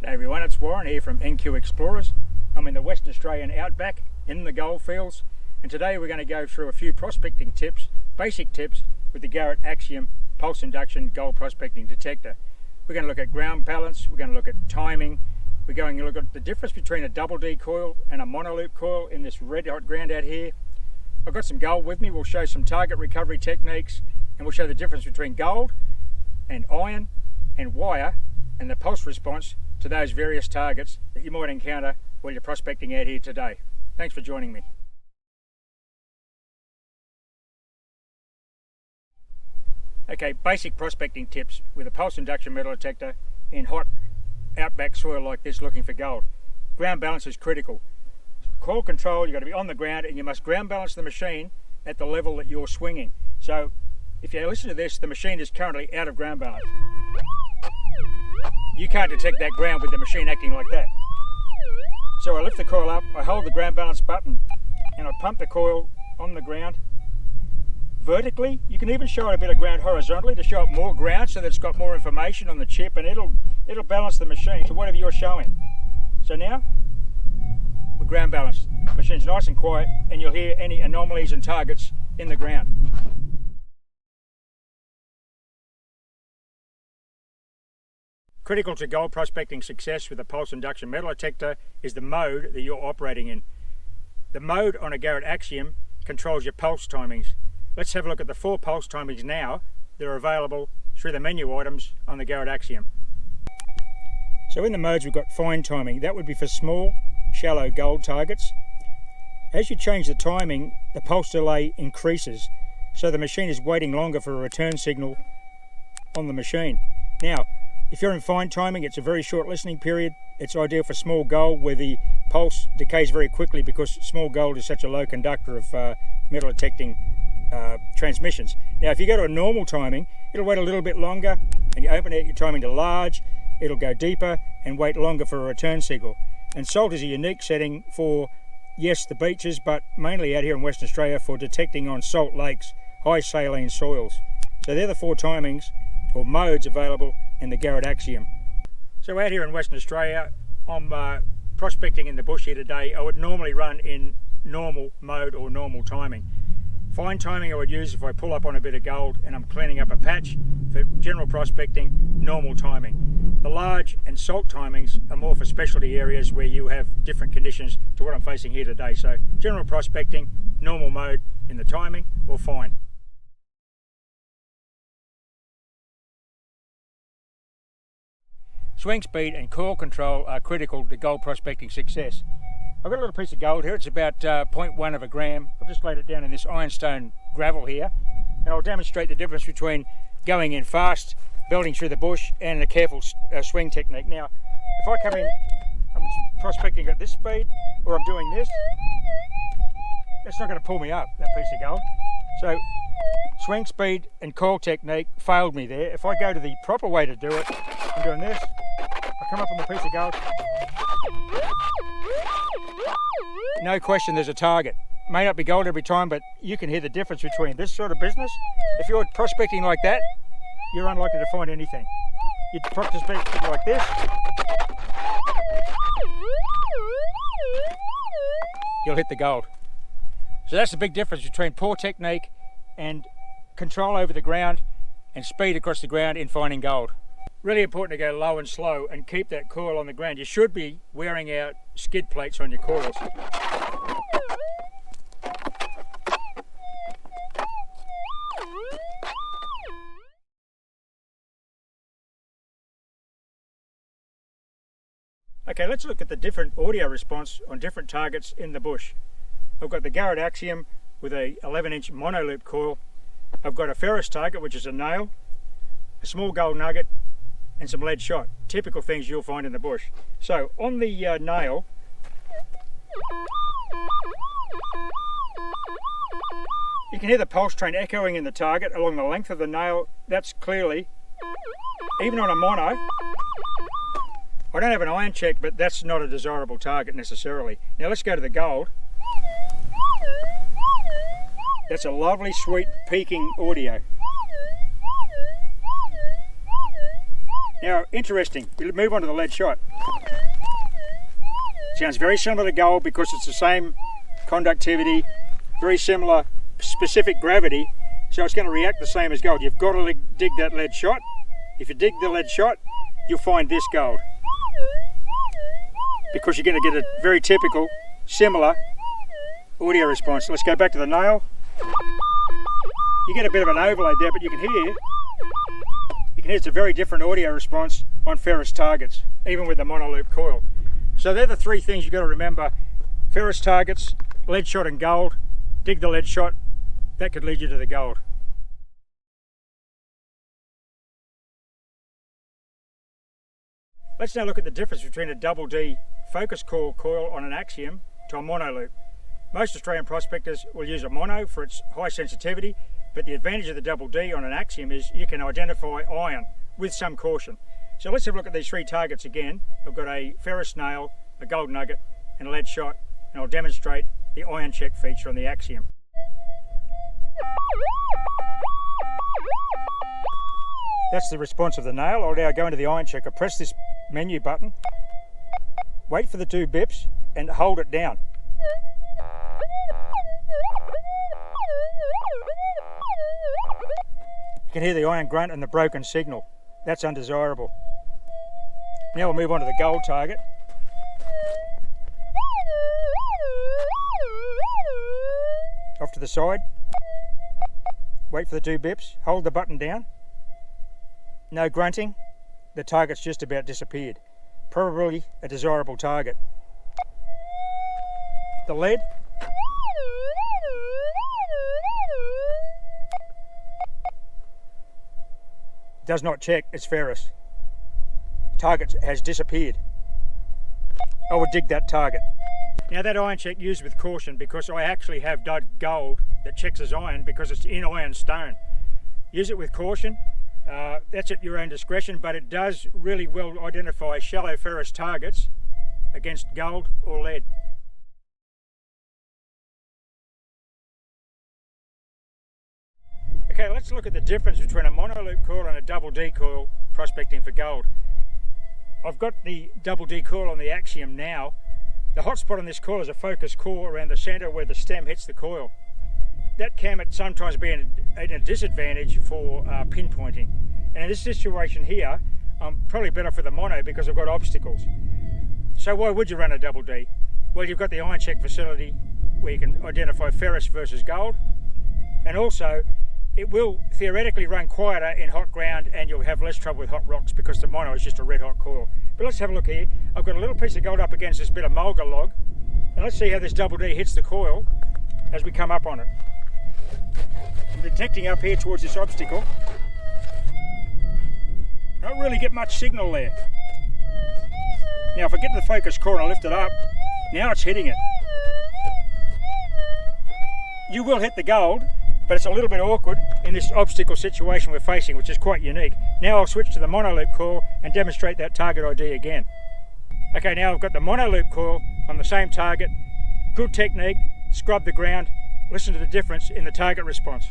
Hey everyone, it's Warren here from NQ Explorers. I'm in the Western Australian outback in the goldfields, and today we're going to go through a few prospecting tips, basic tips with the Garrett Axiom pulse induction gold prospecting detector. We're going to look at ground balance, we're going to look at timing, we're going to look at the difference between a double D coil and a monoloop coil in this red hot ground out here. I've got some gold with me. We'll show some target recovery techniques, and we'll show the difference between gold and iron and wire and the pulse response to those various targets that you might encounter while you're prospecting out here today. Thanks for joining me. Okay, basic prospecting tips with a pulse induction metal detector in hot outback soil like this looking for gold. Ground balance is critical. Coil control, you've got to be on the ground, and you must ground balance the machine at the level that you're swinging. So if you listen to this, the machine is currently out of ground balance. You can't detect that ground with the machine acting like that. So I lift the coil up, I hold the ground balance button, and I pump the coil on the ground vertically. You can even show it a bit of ground horizontally to show it more ground so that it's got more information on the chip, and it'll balance the machine to whatever you're showing. So now we're ground balanced. The machine's nice and quiet, and you'll hear any anomalies and targets in the ground. Critical to gold prospecting success with a pulse induction metal detector is the mode that you're operating in. The mode on a Garrett Axiom controls your pulse timings. Let's have a look at the 4 pulse timings now that are available through the menu items on the Garrett Axiom. So in the modes we've got fine timing. That would be for small, shallow gold targets. As you change the timing, the pulse delay increases, so the machine is waiting longer for a return signal on the machine. Now, if you're in fine timing, it's a very short listening period. It's ideal for small gold where the pulse decays very quickly because small gold is such a low conductor of metal detecting transmissions. Now, if you go to a normal timing, it'll wait a little bit longer, and you open out your timing to large, it'll go deeper and wait longer for a return signal. And salt is a unique setting for, yes, the beaches, but mainly out here in Western Australia for detecting on salt lakes, high saline soils. So they're the 4 timings or modes available in the Garrett Axiom. So out here in Western Australia, I'm prospecting in the bush here today. I would normally run in normal mode or normal timing. Fine timing I would use if I pull up on a bit of gold and I'm cleaning up a patch. For general prospecting, normal timing. The large and salt timings are more for specialty areas where you have different conditions to what I'm facing here today. So general prospecting, normal mode in the timing, or fine. Swing speed and coil control are critical to gold prospecting success. I've got a little piece of gold here. It's about 0.1 of a gram. I've just laid it down in this ironstone gravel here, and I'll demonstrate the difference between going in fast, belting through the bush, and a careful swing technique. Now, if I come in, I'm prospecting at this speed, or I'm doing this, it's not going to pull me up, that piece of gold. So swing speed and coil technique failed me there. If I go to the proper way to do it, I'm doing this, I come up on the piece of gold, no question there's a target. May not be gold every time, but you can hear the difference between this sort of business. If you're prospecting like that, you're unlikely to find anything. You prospect like this, you'll hit the gold. So that's the big difference between poor technique and control over the ground and speed across the ground in finding gold. Really important to go low and slow and keep that coil on the ground. You should be wearing out skid plates on your coils. Okay, let's look at the different audio response on different targets in the bush. I've got the Garrett Axiom with a 11-inch monoloop coil. I've got a ferrous target, which is a nail, a small gold nugget, and some lead shot. Typical things you'll find in the bush. So on the nail, you can hear the pulse train echoing in the target along the length of the nail. That's clearly, even on a mono, I don't have an iron check, but that's not a desirable target necessarily. Now let's go to the gold. That's a lovely, sweet, peaking audio. Now, interesting, we'll move on to the lead shot. Sounds very similar to gold because it's the same conductivity, very similar specific gravity, so it's going to react the same as gold. You've got to dig that lead shot. If you dig the lead shot, you'll find this gold, because you're going to get a very typical, similar audio response. Let's go back to the nail. You get a bit of an overlay there, but you can hear it's a very different audio response on ferrous targets, even with the monoloop coil. So they're the three things you've got to remember: ferrous targets, lead shot and gold. Dig the lead shot, that could lead you to the gold. Let's now look at the difference between a double D focus coil on an Axiom to a monoloop. Most Australian prospectors will use a mono for its high sensitivity, but the advantage of the double D on an Axiom is you can identify iron with some caution. So let's have a look at these three targets again. I've got a ferrous nail, a gold nugget and a lead shot, and I'll demonstrate the iron check feature on the Axiom. That's the response of the nail. I'll now go into the iron checker, press this menu button, wait for the 2 bips and hold it down. You can hear the iron grunt and the broken signal. That's undesirable. Now we'll move on to the gold target. Off to the side. Wait for the 2 bips. Hold the button down. No grunting. The target's just about disappeared. Probably a desirable target. The lead. Does not check, it's ferrous. Target has disappeared. I would dig that target. Now that iron check used with caution, because I actually have dug gold that checks as iron because it's in iron stone. Use it with caution. That's at your own discretion, but it does really well identify shallow ferrous targets against gold or lead. Okay, let's look at the difference between a monoloop coil and a double D coil prospecting for gold. I've got the double D coil on the Axiom now. The hot spot on this coil is a focus core around the centre where the stem hits the coil. That can sometimes be a disadvantage for pinpointing. And in this situation here, I'm probably better for the mono because I've got obstacles. So why would you run a double D? Well, you've got the iron check facility where you can identify ferrous versus gold, and also it will theoretically run quieter in hot ground and you'll have less trouble with hot rocks because the mono is just a red hot coil. But let's have a look here. I've got a little piece of gold up against this bit of mulga log, and let's see how this double D hits the coil as we come up on it. I'm detecting up here towards this obstacle. I don't really get much signal there. Now if I get to the focus core and I lift it up, now it's hitting it. You will hit the gold, but it's a little bit awkward in this obstacle situation we're facing, which is quite unique. Now I'll switch to the monoloop coil and demonstrate that target ID again. Okay, now I've got the monoloop coil on the same target. Good technique, scrub the ground. Listen to the difference in the target response.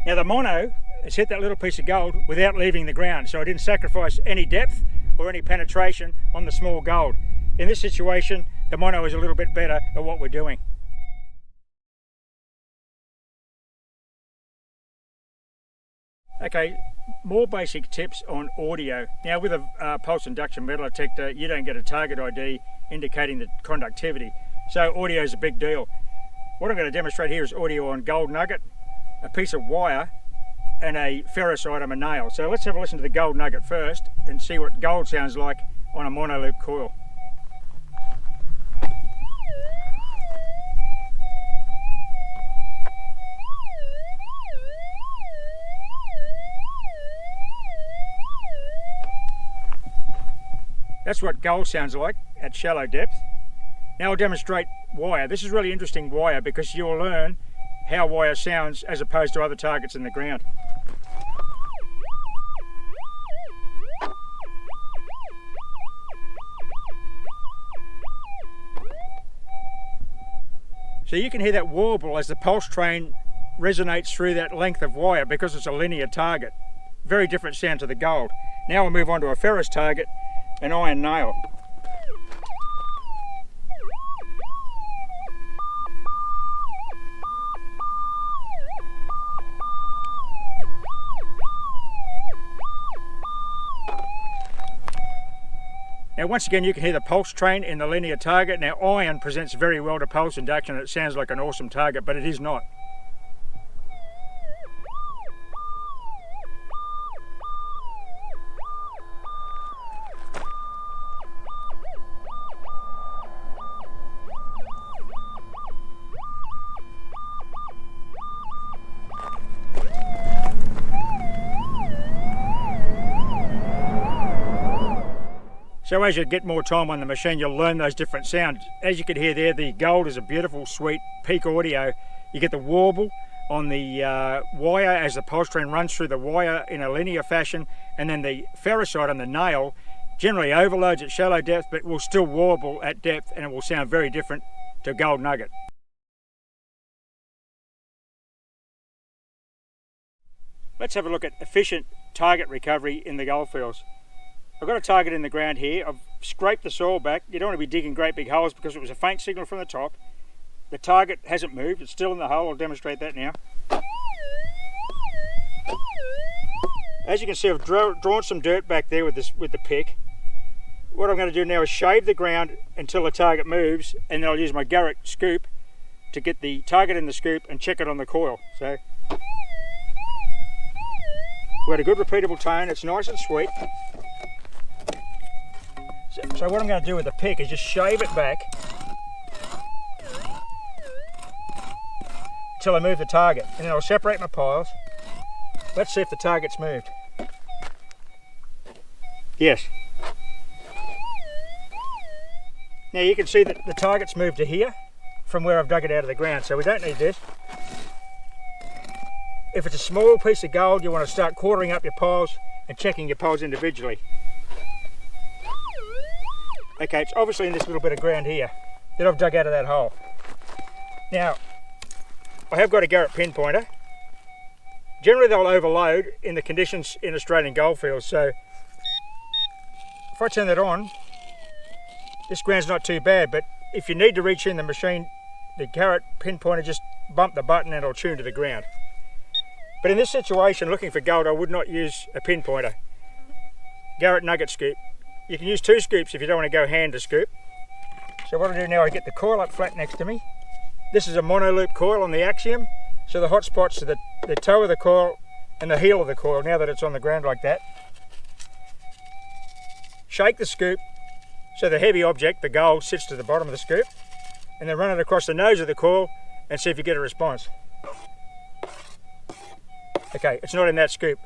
Now the mono has hit that little piece of gold without leaving the ground, so I didn't sacrifice any depth or any penetration on the small gold. In this situation, the mono is a little bit better at what we're doing. Okay, more basic tips on audio. Now with a pulse induction metal detector, you don't get a target ID indicating the conductivity, so audio is a big deal. What I'm going to demonstrate here is audio on gold nugget, a piece of wire and a ferrous item, a nail. So let's have a listen to the gold nugget first and see what gold sounds like on a monoloop coil. That's what gold sounds like at shallow depth. Now I'll demonstrate wire. This is really interesting wire because you'll learn how wire sounds as opposed to other targets in the ground. So you can hear that warble as the pulse train resonates through that length of wire because it's a linear target. Very different sound to the gold. Now we'll move on to a ferrous target, an iron nail. Now once again you can hear the pulse train in the linear target. Now iron presents very well to pulse induction. It sounds like an awesome target, but it is not. So as you get more time on the machine, you'll learn those different sounds. As you can hear there, the gold is a beautiful, sweet peak audio. You get the warble on the wire as the pulse train runs through the wire in a linear fashion, and then the ferrocite on the nail generally overloads at shallow depth, but will still warble at depth, and it will sound very different to a gold nugget. Let's have a look at efficient target recovery in the goldfields. I've got a target in the ground here. I've scraped the soil back. You don't want to be digging great big holes because it was a faint signal from the top. The target hasn't moved, it's still in the hole. I'll demonstrate that now. As you can see, I've drawn some dirt back there with the pick. What I'm going to do now is shave the ground until the target moves, and then I'll use my Garrett scoop to get the target in the scoop and check it on the coil. So we had a good repeatable tone, it's nice and sweet. So what I'm going to do with the pick is just shave it back until I move the target, and then I'll separate my piles. Let's see if the target's moved. Yes. Now you can see that the target's moved to here from where I've dug it out of the ground, so we don't need this. If it's a small piece of gold, you want to start quartering up your piles and checking your piles individually. Okay, it's obviously in this little bit of ground here that I've dug out of that hole. Now, I have got a Garrett pinpointer. Generally they'll overload in the conditions in Australian goldfields, so if I turn that on, this ground's not too bad, but if you need to reach in the machine, the Garrett pinpointer, just bump the button and it'll tune to the ground. But in this situation, looking for gold, I would not use a pinpointer. Garrett nugget scoop. You can use 2 scoops if you don't want to go hand to scoop. So what I do now, I get the coil up flat next to me. This is a mono-loop coil on the Axiom, so the hot spots are the toe of the coil and the heel of the coil, now that it's on the ground like that. Shake the scoop so the heavy object, the gold, sits to the bottom of the scoop, and then run it across the nose of the coil and see if you get a response. Okay, it's not in that scoop.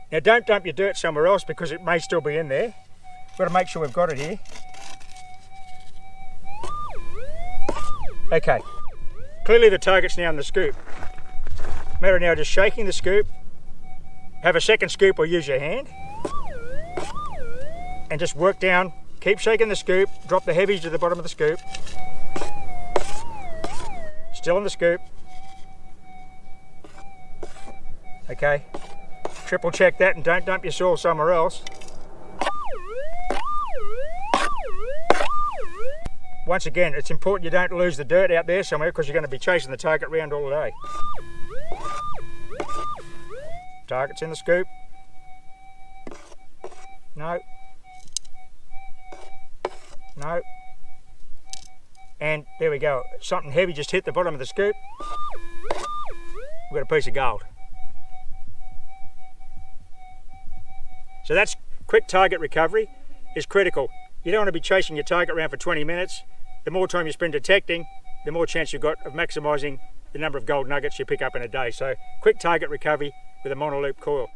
Now don't dump your dirt somewhere else because it may still be in there. We've got to make sure we've got it here. Okay, clearly the target's now in the scoop. Matter now just shaking the scoop. Have a second scoop or use your hand. And just work down, keep shaking the scoop, drop the heavies to the bottom of the scoop. Still in the scoop. Okay, triple check that and don't dump your soil somewhere else. Once again, it's important you don't lose the dirt out there somewhere because you're going to be chasing the target around all day. Target's in the scoop. No. No. And there we go. Something heavy just hit the bottom of the scoop. We've got a piece of gold. So that's quick target recovery is critical. You don't want to be chasing your target around for 20 minutes. The more time you spend detecting, the more chance you've got of maximising the number of gold nuggets you pick up in a day. So quick target recovery with a mono-loop coil.